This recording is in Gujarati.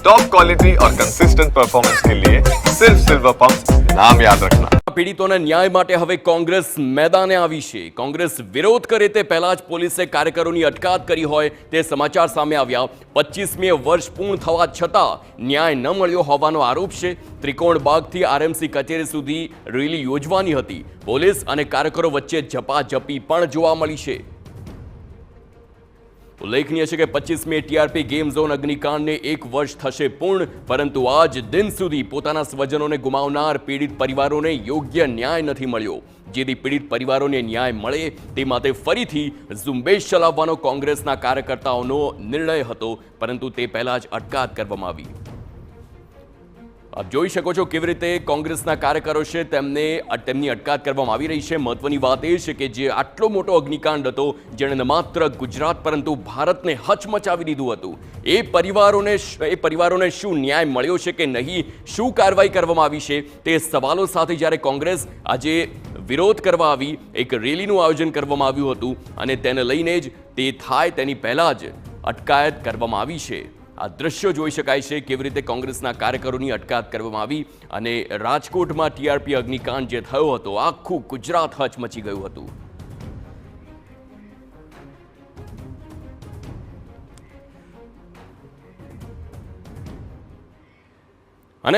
टॉप क्वालिटी और कंसिस्टेंट परफॉर्मेंस के लिए सिर्फ सिल्वर पंप नाम याद रखना। પીડિતોના ન્યાય માટે હવે કોંગ્રેસ મેદાને આવી છે। કોંગ્રેસ વિરોધ કરે તે પહેલા જ પોલીસે કાર્યકરોની અટકાયત કરી હોય તે સમાચાર સામે આવ્યા। 25મી વર્ષ પૂર્ણ થવા છતાં ન્યાય ન મળ્યો હોવાનો આરોપ છે। ત્રિકોણબાગથી આરએમસી કચેરી સુધી રેલી યોજવાની હતી। પોલીસ અને કાર્યકરો વચ્ચે ઝપાઝપી પણ જોવા મળી છે। ઉલ્લેખનીય છે કે 25મી ટીઆરપી ગેમ ઝોન અગ્નિકાંડને 1 વર્ષ થશે પૂર્ણ, પરંતુ આજ દિન સુધી પોતાના સ્વજનોને ગુમાવનાર પીડિત પરિવારોને યોગ્ય ન્યાય નથી મળ્યો। જેથી પીડિત પરિવારોને ન્યાય મળે તે માટે ફરીથી ઝુંબેશ ચલાવવાનો કોંગ્રેસના કાર્યકર્તાઓનો નિર્ણય હતો, પરંતુ તે પહેલા જ અટકાયત કરવામાં આવી। આપ જોઈ શકો છો કેવી રીતે કોંગ્રેસના કાર્યકરો છે તેમની અટકાયત કરવામાં આવી રહી છે। મહત્વની વાત એ છે કે જે આટલો મોટો અગ્નિકાંડ હતો જેણે ન માત્ર ગુજરાત પરંતુ ભારતને હચમચાવી દીધું હતું, એ પરિવારોને શું ન્યાય મળ્યો છે કે નહીં, શું કાર્યવાહી કરવામાં આવી છે, તે સવાલો સાથે જ્યારે કોંગ્રેસ આજે વિરોધ કરવા આવી, એક રેલીનું આયોજન કરવામાં આવ્યું હતું અને તેને લઈને જ તે થાય તેની પહેલા જ અટકાયત કરવામાં આવી છે। આ દ્રશ્યો જોઈ શકાય છે કેવી રીતે કોંગ્રેસના કાર્યકરોની અટકાયત કરવામાં આવી અને રાજકોટમાં ટીઆરપી અગ્નિકાંડ જે થયો હતો આખું ગુજરાત હચમચી ગયું હતું।